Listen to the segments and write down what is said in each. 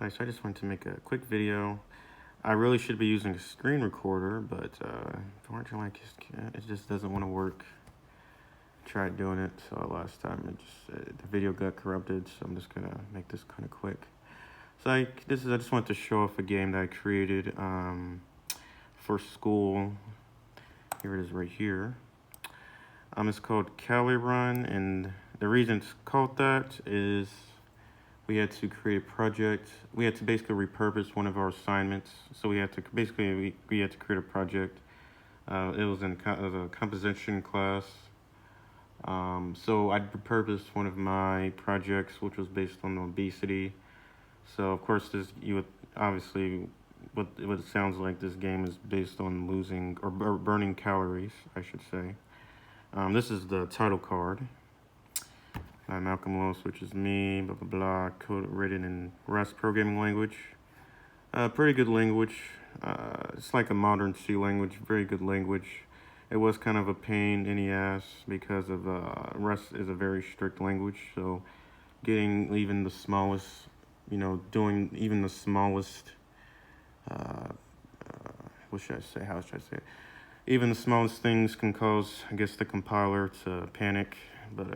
Hi, so I just wanted to make a quick video. I really should be using a screen recorder, but unfortunately, it just doesn't want to work. Tried doing it, so last time the video got corrupted, so I'm just gonna make this kind of quick. So I just want to show off a game that I created for school. Here it is right here. It's called Cali Run, and the reason it's called that is we had to create a project. We had to basically repurpose one of our assignments. So we had to we had to create a project. It was in a composition class. So I repurposed one of my projects, which was based on obesity. So of course, you would obviously what it sounds like. This game is based on losing or burning calories, I should say. This is the title card. Malcolm Lewis, which is me, blah, blah, blah, code written in Rust programming language. Pretty good language. It's like a modern C language, very good language. It was kind of a pain in the ass because of Rust is a very strict language, so getting even the smallest, doing even the smallest, what should I say, how should I say it? Even the smallest things can cause, I guess, the compiler to panic. But,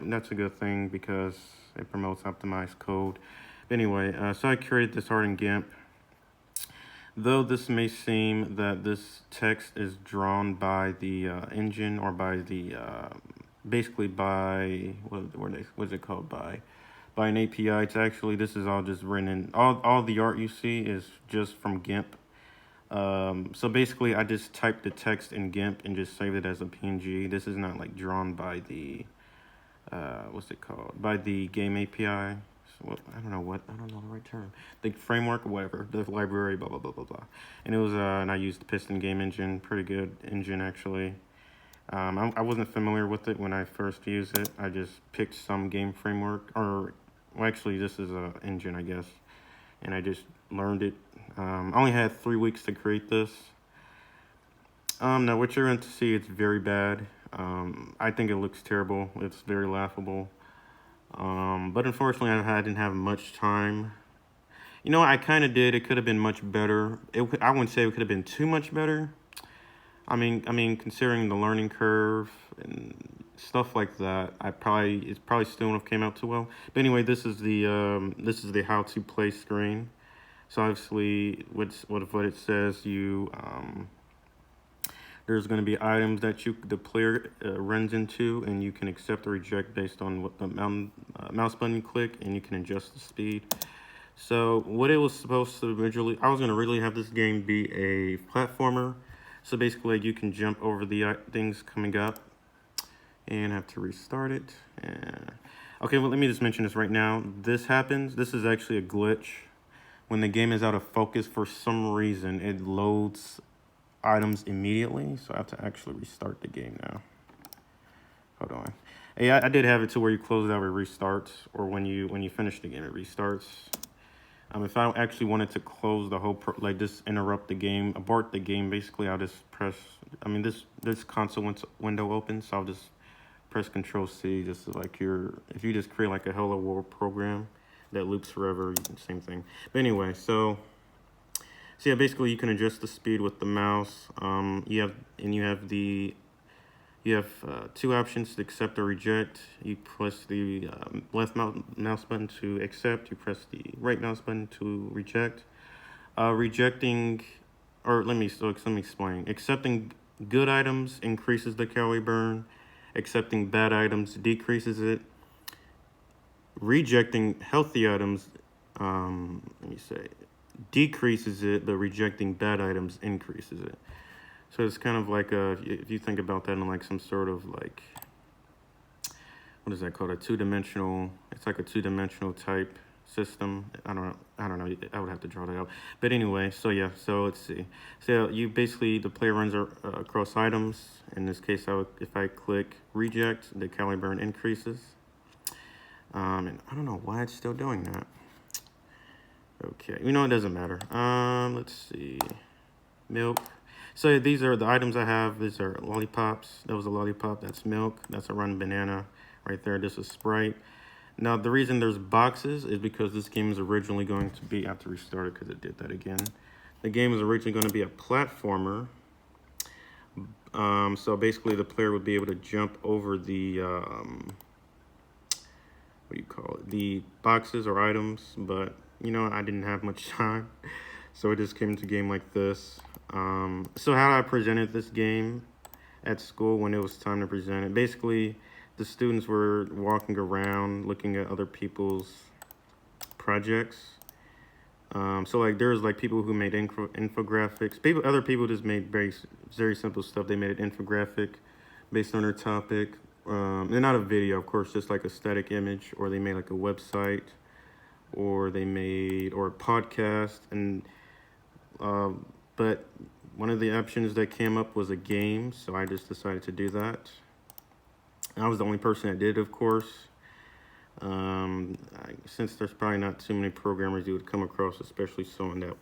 that's a good thing because it promotes optimized code. But anyway, so I created this art in GIMP. Though this may seem that this text is drawn by the engine or by the, basically by, what is it called, by an API, it's actually, this is all just written in, all the art you see is just from GIMP. So basically, I just typed the text in GIMP and just saved it as a PNG. This is not like drawn by the, what's it called? By the game API. So I don't know the right term. The framework or whatever, the library, blah, blah, blah, blah, blah. And it was, and I used the Piston Game Engine, pretty good engine actually. I wasn't familiar with it when I first used it. I just picked some game framework, well, actually, this is a engine, I guess. And I just learned it. I only had 3 weeks to create this. Now what you're going to see, it's very bad. I think it looks terrible. It's very laughable. But unfortunately, I didn't have much time. I kind of did. It could have been much better. I wouldn't say it could have been too much better. I mean, considering the learning curve and stuff like that, it probably still wouldn't have came out too well. But anyway, this is the how to play screen. So obviously, what it says, there's going to be items that the player runs into, and you can accept or reject based on what the mouse button you click, and you can adjust the speed. So what it was supposed to I was going to originally have this game be a platformer. So basically, you can jump over the things coming up, and have to restart it. Okay, well, let me just mention this right now. This happens. This is actually a glitch. When the game is out of focus, for some reason, it loads items immediately. So I have to actually restart the game now. Hold on. Hey, I did have it to where you close it out, it restarts, or when you finish the game, it restarts. If I actually wanted to close the whole, just interrupt the game, abort the game, basically, I'll just press, this console window opens, so I'll just press Control-C, just like if you just create like a Hello World program that loops forever, same thing. But anyway, so yeah, basically you can adjust the speed with the mouse. You have two options to accept or reject. You press the left mouse button to accept. You press the right mouse button to reject. Rejecting, or let me explain. Accepting good items increases the calorie burn. Accepting bad items decreases it. Rejecting healthy items, decreases it, but rejecting bad items increases it. So it's kind of like if you think about that in like some sort of like, what is that called? It's like a two-dimensional type system. I don't know. I would have to draw that out. But anyway, so yeah, so let's see. So you basically, the player runs across items. In this case, if I click reject, the calorie burn increases. And I don't know why it's still doing that. Okay, it doesn't matter. Let's see. Milk. So these are the items I have. These are lollipops. That was a lollipop. That's milk. That's a rotten banana right there. This is Sprite. Now, the reason there's boxes is because this game is originally going to be, I have to restart it because it did that again. The game was originally going to be a platformer. So basically the player would be able to jump over the, what do you call it? The boxes or items, but you know, I didn't have much time. So it just came to a game like this. So how I presented this game at school when it was time to present it, basically the students were walking around looking at other people's projects. So like there's like people who made infographics. Other people just made very simple stuff. They made an infographic based on their topic. And not a video, of course, just like a static image, or they made like a website, or a podcast. And but one of the options that came up was a game, so I just decided to do that. I was the only person that did, of course. Since there's probably not too many programmers you would come across, especially someone that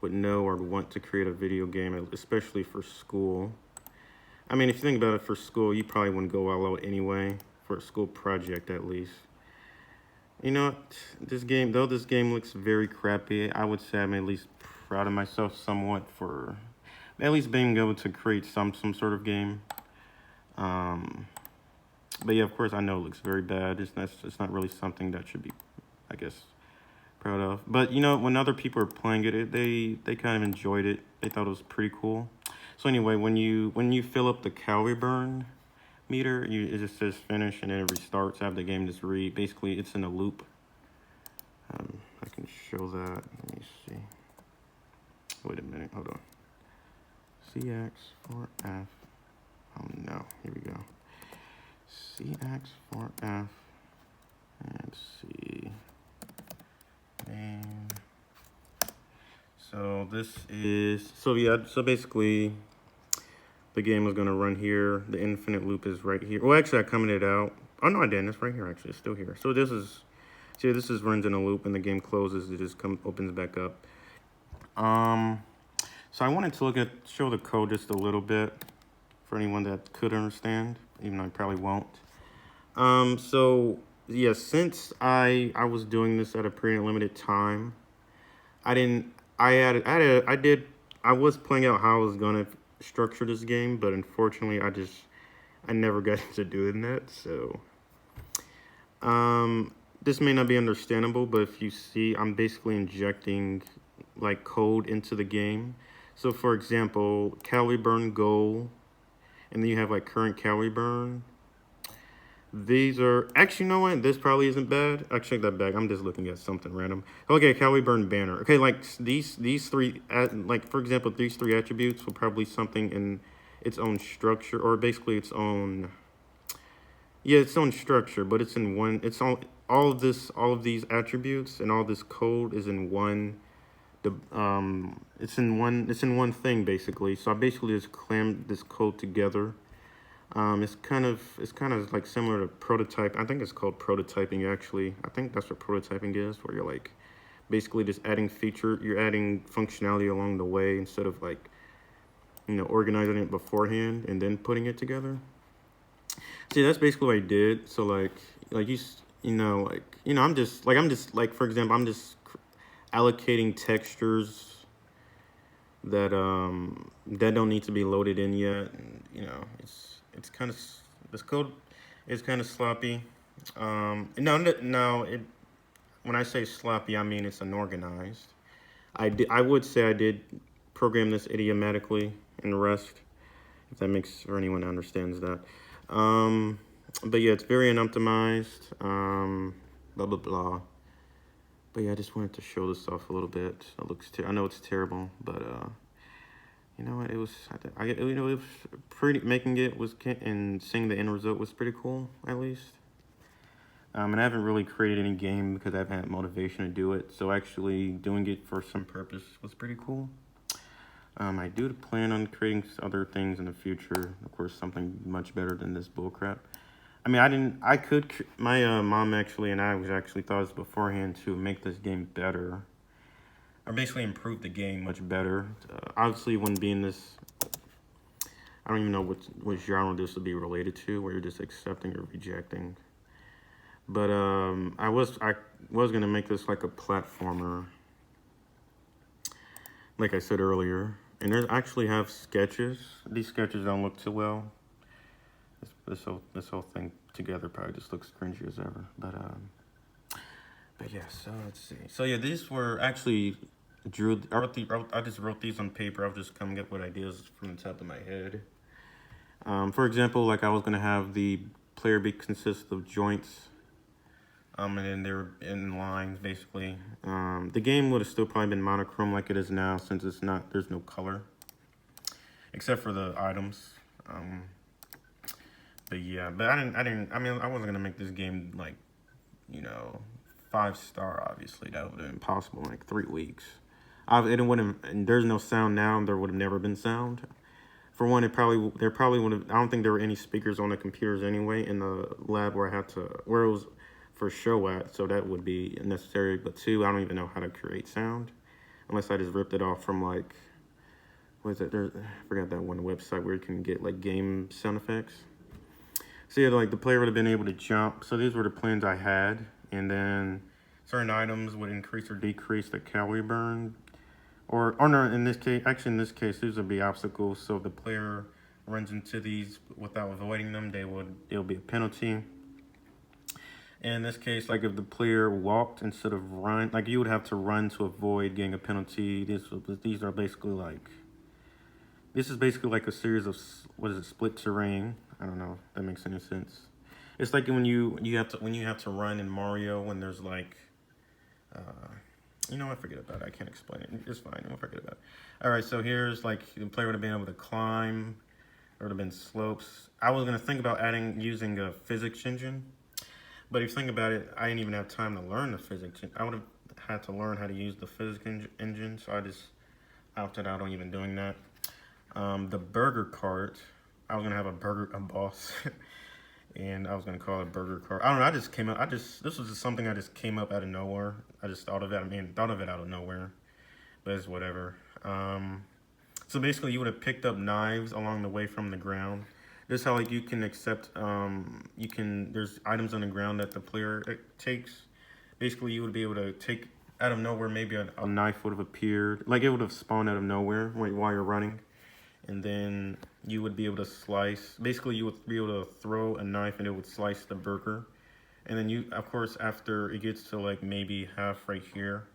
would know or want to create a video game, especially for school. I mean, if you think about it, for school, you probably wouldn't go all out anyway, for a school project at least. You know, this game looks very crappy, I would say I'm at least proud of myself somewhat for at least being able to create some sort of game. But yeah, of course, I know it looks very bad. It's not really something that should be, I guess, proud of. But you know, when other people are playing it, they kind of enjoyed it. They thought it was pretty cool. So anyway, when you fill up the calorie burn meter, it just says finish and then it restarts. Have the game just read. Basically, it's in a loop. I can show that. Let me see. Wait a minute. Hold on. CX4F. Oh no. Here we go. CX4F and C name. So so basically the game is gonna run here. The infinite loop is right here. Well, actually I commented it out. Oh no, I didn't. It's right here actually. It's still here. So this is runs in a loop and the game closes. It just opens back up. So I wanted to show the code just a little bit for anyone that could understand, even though I probably won't. So yeah, since I was doing this at a pretty limited time, I was playing out how I was gonna structure this game, but unfortunately I never got to doing that. So this may not be understandable, but if you see, I'm basically injecting like code into the game. So for example, calorie burn goal, and then you have like current calorie burn. These are actually, you know what? This probably isn't bad. I checked that back. I'm just looking at something random. Okay, calorie burn banner. Okay, like these three, like for example, these three attributes will probably something in its own structure, or basically its own. Yeah, its own structure, but it's in one. It's all of these attributes and all this code is in one. It's in one thing basically. So I basically just clammed this code together. It's kind of like similar to prototype. I think it's called prototyping actually. I think that's what prototyping is, where you're like basically just you're adding functionality along the way instead of like, you know, organizing it beforehand and then putting it together. See, that's basically what I did. So I'm just like, for example, I'm just allocating textures that don't need to be loaded in yet. And, you know, this code is kind of sloppy. When I say sloppy, I mean it's unorganized. I would say I did program this idiomatically in Rust, if that makes for anyone who understands that. But yeah, it's very unoptimized. Blah blah blah. But yeah, I just wanted to show this off a little bit. I know it's terrible, but you know what? It was pretty. Making it was and seeing the end result was pretty cool, at least. And I haven't really created any game because I haven't had motivation to do it. So actually doing it for some purpose was pretty cool. I do plan on creating other things in the future. Of course, something much better than this bullcrap. I mean, my mom actually and I thought this beforehand to make this game better. Or basically improve the game much better. Obviously, when being this, I don't even know what genre this would be related to, where you're just accepting or rejecting. But I was gonna make this like a platformer, like I said earlier. And there's actually have sketches. These sketches don't look too well. This whole thing together probably just looks cringy as ever. But yeah. So let's see. So yeah, these were actually drew. I just wrote these on paper. I was just coming up with ideas from the top of my head. For example, like I was gonna have the player be consist of joints. And then they're in lines basically. The game would have still probably been monochrome like it is now, since it's not. There's no color, except for the items. But yeah, but I didn't. I mean, I wasn't gonna make this game like, you know, 5-star. Obviously, that would have been impossible in like 3 weeks. It wouldn't. And there's no sound now. And there would have never been sound. For one, there probably would have. I don't think there were any speakers on the computers anyway in the lab where it was for show at. So that would be necessary. But two, I don't even know how to create sound, unless I just ripped it off from like, what is it? I forgot that one website where you can get like game sound effects. So yeah, like the player would have been able to jump. So these were the plans I had, and then certain items would increase or decrease the calorie burn. Or no, in this case, these would be obstacles. So if the player runs into these without avoiding them, it'll be a penalty. And in this case, like if the player walked instead of run, like you would have to run to avoid getting a penalty. These are basically like, this is basically like a series of, what is it, split terrain. I don't know if that makes any sense. It's like when you have to run in Mario when there's like, you know, I forget about it. I can't explain it. It's fine. We'll forget about it. All right, so here's like the player would have been able to climb. There would have been slopes. I was gonna think about using a physics engine, but if you think about it, I didn't even have time to learn the physics. I would have had to learn how to use the physics engine, so I just opted out on even doing that. The burger cart, I was gonna have a boss, and I was gonna call it burger cart. I don't know. This was just something I just came up out of nowhere. I just thought of it. Thought of it out of nowhere, but it's whatever. So basically, you would have picked up knives along the way from the ground. This is how like you can accept. There's items on the ground that the player takes. Basically, you would be able to take out of nowhere. Maybe a knife would have appeared. Like it would have spawned out of nowhere while you're running. And then you would be able to slice. Basically, you would be able to throw a knife and it would slice the burger. And then of course, after it gets to like maybe half right here,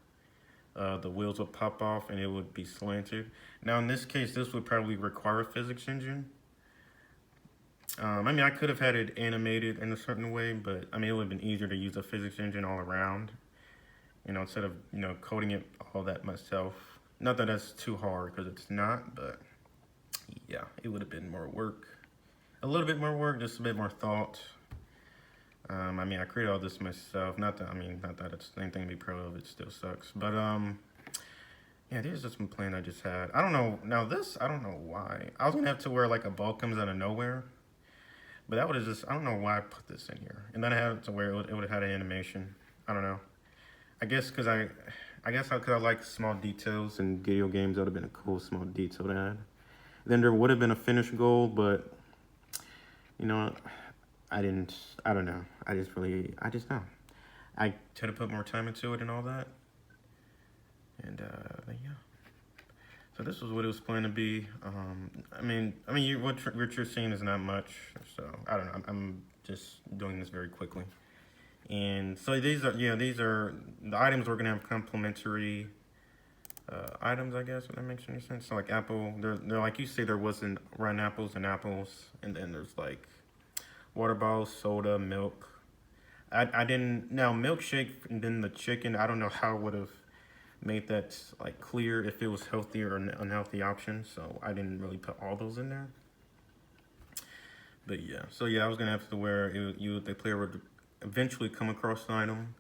the wheels would pop off and it would be slanted. Now, in this case, this would probably require a physics engine. I mean, I could have had it animated in a certain way, but I mean, it would have been easier to use a physics engine all around. You know, instead of, coding it all that myself. Not that that's too hard, because it's not, but yeah, it would have been more work. A little bit more work, just a bit more thought. I mean, I created all this myself. Not that it's anything to be proud of. It still sucks. But, yeah, these are just some plan I just had. I don't know. Now, I don't know why. I was going to have to where, like, a ball comes out of nowhere. But that would have I don't know why I put this in here. And then I had it to where it would have had an animation. I don't know. I guess because I like small details in video games. That would have been a cool small detail to add. Then there would have been a finished goal, but, you know, I don't know. I just know. I tried to put more time into it and all that. And, yeah. So this was what it was planned to be. What you're seeing is not much. So, I don't know. I'm just doing this very quickly. And so these are the items we're going to have complementary items, I guess, if that makes any sense. So like apple, they're like you say, there wasn't rotten apples and apples, and then there's like water bottles, soda, milk. I didn't, now milkshake and then the chicken, I don't know how it would have made that like clear if it was healthy or an unhealthy option, so I didn't really put all those in there. But yeah, so yeah, I was gonna have to where the player would eventually come across an item.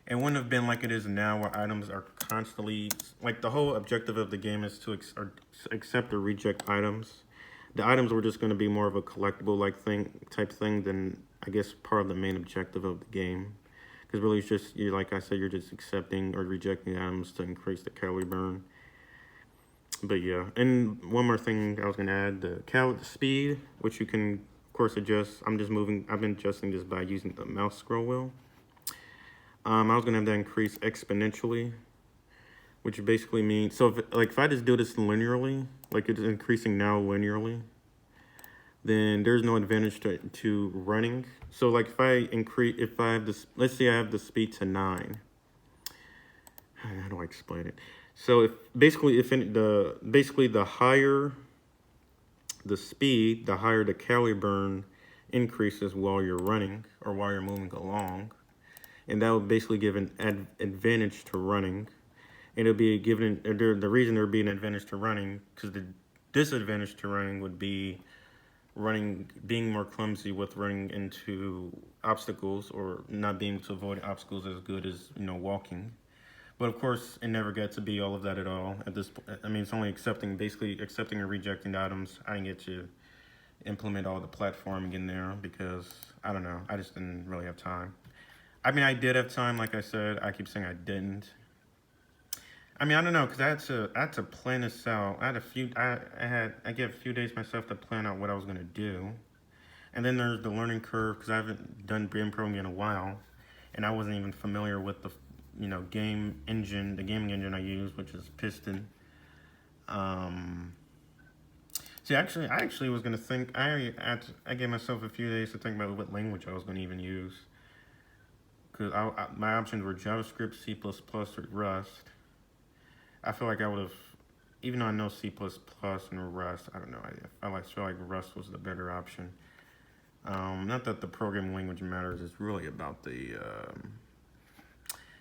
It wouldn't have been like it is now, where items are constantly, like the whole objective of the game is to accept or reject items. The items were just going to be more of a collectible type thing than, I guess, part of the main objective of the game. Because really, it's just, like I said, you're just accepting or rejecting items to increase the calorie burn. But yeah, and one more thing I was going to add, the speed, which you can, of course, adjust. I've been adjusting this by using the mouse scroll wheel. I was gonna have that increase exponentially, which basically means, so if I just do this linearly, like it's increasing now linearly, then there's no advantage to running. So like if I have this, let's say I have the speed to 9. How do I explain it? So if basically if in the higher the speed, the higher the calorie burn increases while you're running or while you're moving along, and that would basically give an advantage to running. And it'll be given the reason there would be an advantage to running, because the disadvantage to running would be being more clumsy with running into obstacles, or not being able to avoid obstacles as good as walking. But of course, it never gets to be all of that at all. At this point, I mean, it's only basically accepting and rejecting the items. I didn't get to implement all the platforming in there because I don't know. I just didn't really have time. I mean, I did have time, like I said. I keep saying I didn't. I mean, I don't know, because I had to plan this out. I gave a few days myself to plan out what I was gonna do, and then there's the learning curve because I haven't done game programming in a while, and I wasn't even familiar with the gaming engine I use, which is Piston. Um, See, I actually was gonna think. I gave myself a few days to think about what language I was gonna even use, because my options were JavaScript, C++, or Rust. I feel like I would have, even though I know C++ and Rust, I don't know. I feel like Rust was the better option. Not that the programming language matters. It's really about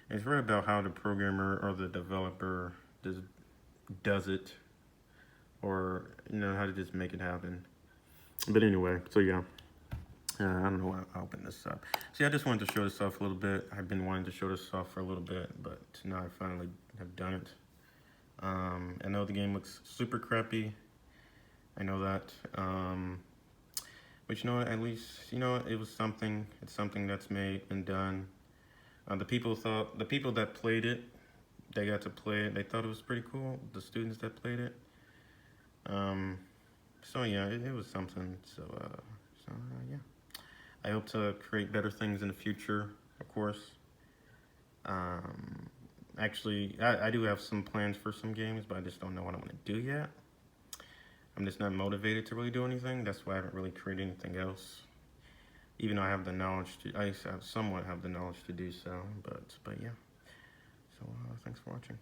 it's really about how the programmer or the developer does it, or how to just make it happen. But anyway, so yeah. I don't know why I opened this up. See, I just wanted to show this off a little bit. I've been wanting to show this off for a little bit, but now I finally have done it. I know the game looks super crappy. I know that. But at least, it was something. It's something that's made and done. The people that played it, they got to play it. They thought it was pretty cool. The students that played it. So yeah, it was something. So yeah. I hope to create better things in the future, of course. Actually, I do have some plans for some games, but I just don't know what I'm going to do yet. I'm just not motivated to really do anything. That's why I haven't really created anything else. Even though I have the knowledge somewhat have the knowledge to do so. But yeah. So thanks for watching.